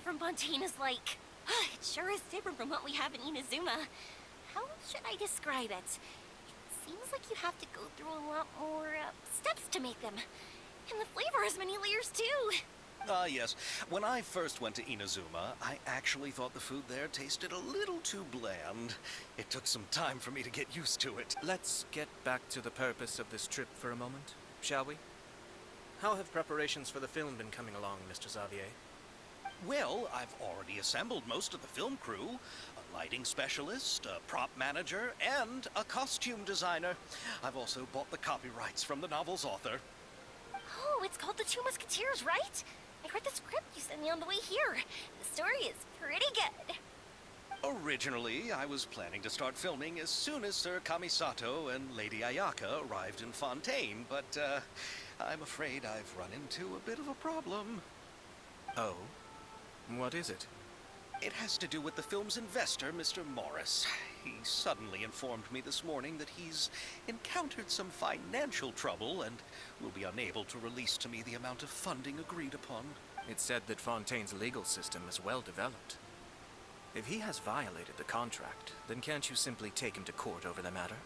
from Fontaine is like. It sure is different from what we have in Inazuma. How should I describe it? It seems like you have to go through a lot more steps to make them. And the flavor has many layers too. Ah, yes. When I first went to Inazuma, I actually thought the food there tasted a little too bland. It took some time for me to get used to it. Let's get back to the purpose of this trip for a moment, shall we? How have preparations for the film been coming along, Mr. Xavier? Well, I've already assembled most of the film crew. A lighting specialist, a prop manager, and a costume designer. I've also bought the copyrights from the novel's author. Oh, it's called The Two Musketeers, right? I read the script you sent me on the way here. The story is pretty good. Originally, I was planning to start filming as soon as Sir Kamisato and Lady Ayaka arrived in Fontaine, but I'm afraid I've run into a bit of a problem. Oh? What is it? It has to do with the film's investor, Mr. Morris. He suddenly informed me this morning that he's encountered some financial trouble and will be unable to release to me the amount of funding agreed upon. It's said that Fontaine's legal system is well developed. If he has violated the contract, then can't you simply take him to court over the matter?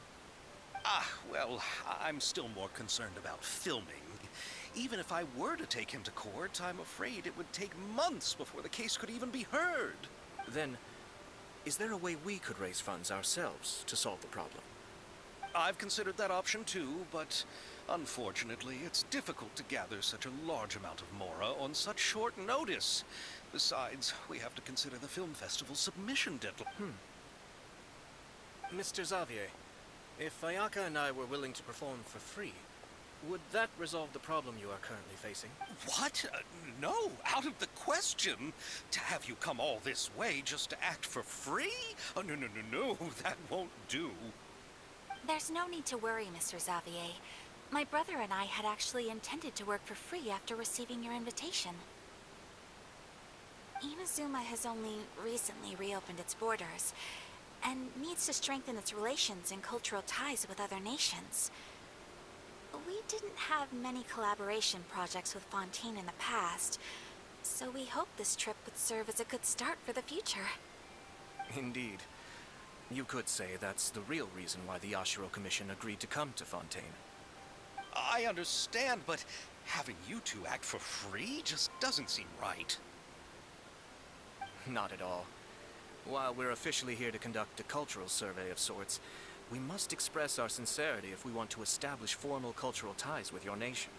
Well, I'm still more concerned about filming. Even if I were to take him to court, I'm afraid it would take months before the case could even be heard. Then, is there a way we could raise funds ourselves to solve the problem? I've considered that option too, but unfortunately, it's difficult to gather such a large amount of mora on such short notice. Besides, we have to consider the film festival's submission deadline. Mr. Xavier, if Ayaka and I were willing to perform for free, would that resolve the problem you are currently facing? What? No, out of the question. To have you come all this way just to act for free? Oh, no, that won't do. There's no need to worry, Mr. Xavier. My brother and I had actually intended to work for free after receiving your invitation. Inazuma has only recently reopened its borders, and needs to strengthen its relations and cultural ties with other nations. We didn't have many collaboration projects with Fontaine in the past, so we hoped this trip would serve as a good start for the future. Indeed. You could say that's the real reason why the Yashiro Commission agreed to come to Fontaine. I understand, but having you two act for free just doesn't seem right. Not at all. While we're officially here to conduct a cultural survey of sorts, we must express our sincerity if we want to establish formal cultural ties with your nation.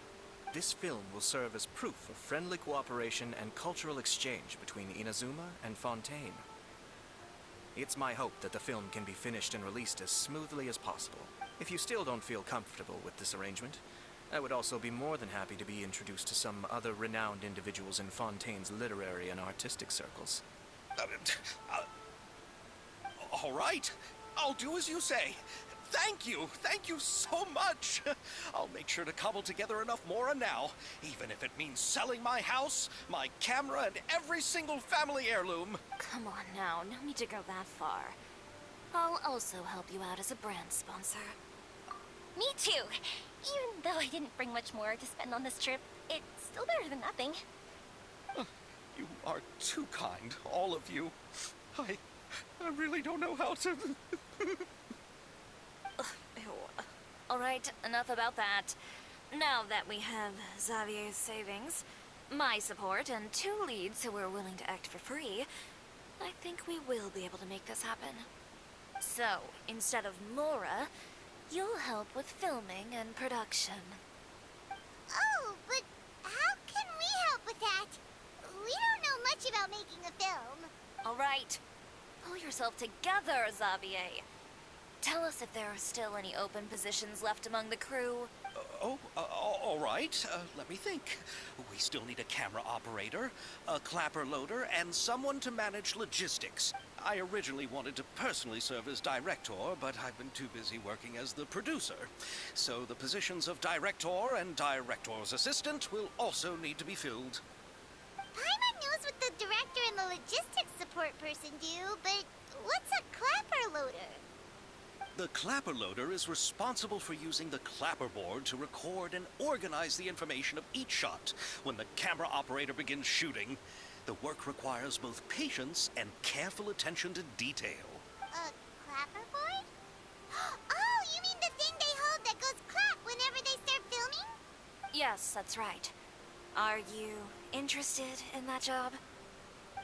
This film will serve as proof of friendly cooperation and cultural exchange between Inazuma and Fontaine. It's my hope that the film can be finished and released as smoothly as possible. If you still don't feel comfortable with this arrangement, I would also be more than happy to be introduced to some other renowned individuals in Fontaine's literary and artistic circles. All right. I'll do as you say. Thank you so much. I'll make sure to cobble together enough mora now, even if it means selling my house, my camera, and every single family heirloom. Come on now, no need to go that far. I'll also help you out as a brand sponsor. Me too! Even though I didn't bring much more to spend on this trip, it's still better than nothing. You are too kind, all of you. I really don't know how to... Alright, enough about that. Now that we have Xavier's savings, my support, and 2 leads who are willing to act for free, I think we will be able to make this happen. So, instead of Mora, you'll help with filming and production. Oh, but how can we help with that? We don't know much about making a film. Alright, pull yourself together, Xavier. Tell us if there are still any open positions left among the crew. All right. Let me think. We still need a camera operator, a clapper loader, and someone to manage logistics. I originally wanted to personally serve as director, but I've been too busy working as the producer. So the positions of director and director's assistant will also need to be filled. Paimon knows what the director and the logistics support person do, but what's a clapper loader? The clapper loader is responsible for using the clapperboard to record and organize the information of each shot when the camera operator begins shooting. The work requires both patience and careful attention to detail. A clapperboard? Oh, you mean the thing they hold that goes clap whenever they start filming? Yes, that's right. Are you interested in that job?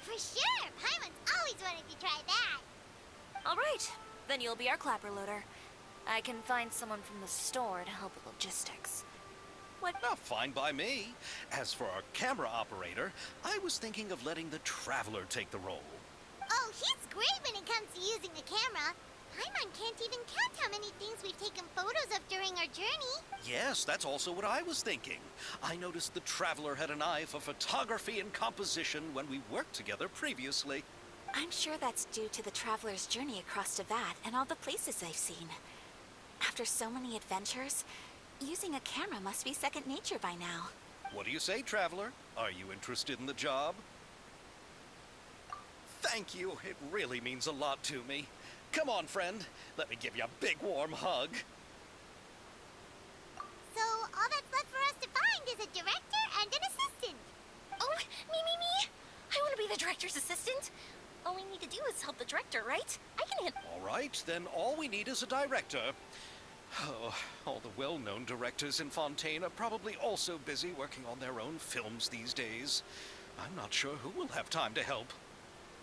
For sure! Paimon's always wanted to try that. All right, then you'll be our clapper loader. I can find someone from the store to help with logistics. Fine by me. As for our camera operator, I was thinking of letting the Traveler take the role. Oh, he's great when it comes to using a camera. Paimon can't even count how many things we've taken photos of during our journey. Yes, that's also what I was thinking. I noticed the Traveler had an eye for photography and composition when we worked together previously. I'm sure that's due to the traveler's journey across Devat and all the places they've seen. After so many adventures, using a camera must be second nature by now. What do you say, Traveler? Are you interested in the job? Thank you. It really means a lot to me. Come on, friend. Let me give you a big warm hug. So, all that's left for us to find is a director and an assistant. Oh, me. I want to be the director's assistant. All we need to do is help the director, right? I can handle. All right, then all we need is a director. Oh, all the well-known directors in Fontaine are probably also busy working on their own films these days. I'm not sure who will have time to help.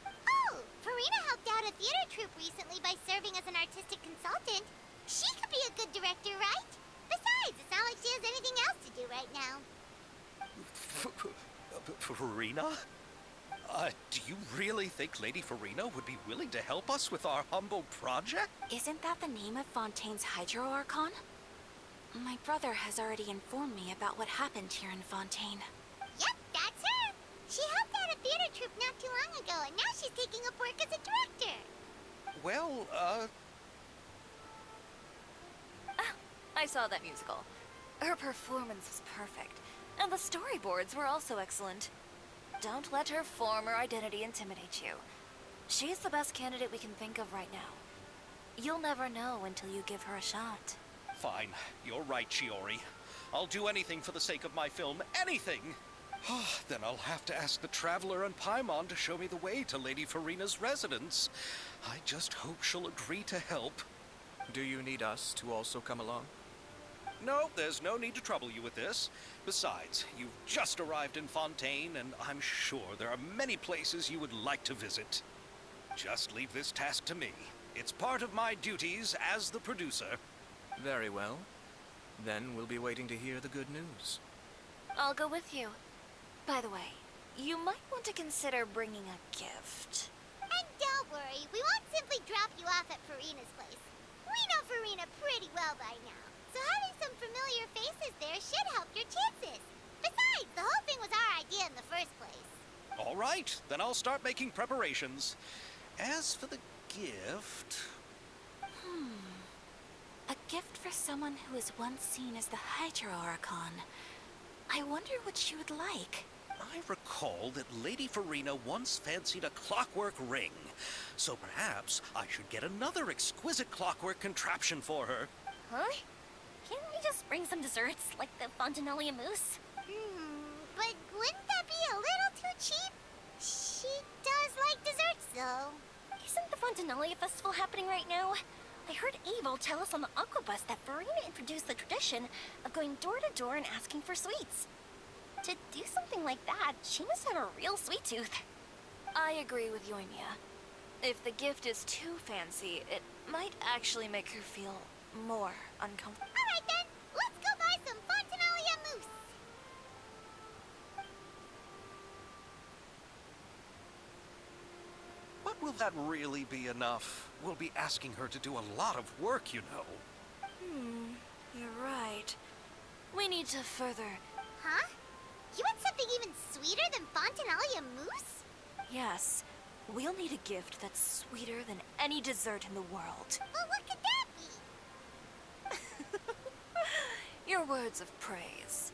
Oh, Farina helped out a theater troupe recently by serving as an artistic consultant. She could be a good director, right? Besides, it's not like she has anything else to do right now. Farina? Do you really think Lady Farina would be willing to help us with our humble project? Isn't that the name of Fontaine's Hydro Archon? My brother has already informed me about what happened here in Fontaine. Yep, that's her. She helped out a theater troupe not too long ago, and now she's taking up work as a director. Well, I saw that musical. Her performance was perfect, and the storyboards were also excellent. Don't let her former identity intimidate you. She's the best candidate we can think of right now. You'll never know until you give her a shot. Fine. You're right, Chiori. I'll do anything for the sake of my film. Anything! Then I'll have to ask the Traveler and Paimon to show me the way to Lady Farina's residence. I just hope she'll agree to help. Do you need us to also come along? No, there's no need to trouble you with this. Besides, you've just arrived in Fontaine, and I'm sure there are many places you would like to visit. Just leave this task to me. It's part of my duties as the producer. Very well. Then we'll be waiting to hear the good news. I'll go with you. By the way, you might want to consider bringing a gift. And don't worry, we won't simply drop you off at Farina's place. We know Farina pretty well by now, so having some familiar faces there should help your chances. Besides, the whole thing was our idea in the first place. All right, then I'll start making preparations. As for the gift... A gift for someone who was once seen as the Hydro Archon. I wonder what she would like. I recall that Lady Farina once fancied a clockwork ring, so perhaps I should get another exquisite clockwork contraption for her. Huh? Can't we just bring some desserts, like the Fontinalia mousse? But wouldn't that be a little too cheap? She does like desserts, though. Isn't the Fontinalia festival happening right now? I heard Abel tell us on the Aquabus that Farina introduced the tradition of going door to door and asking for sweets. To do something like that, she must have a real sweet tooth. I agree with Yoimiya. If the gift is too fancy, it might actually make her feel more uncomfortable. All right, then. Let's go buy some Fontinalia mousse. But will that really be enough? We'll be asking her to do a lot of work, you know. You're right. We need to further... Huh? You want something even sweeter than Fontinalia mousse? Yes, we'll need a gift that's sweeter than any dessert in the world. Well, what could that be? Your words of praise.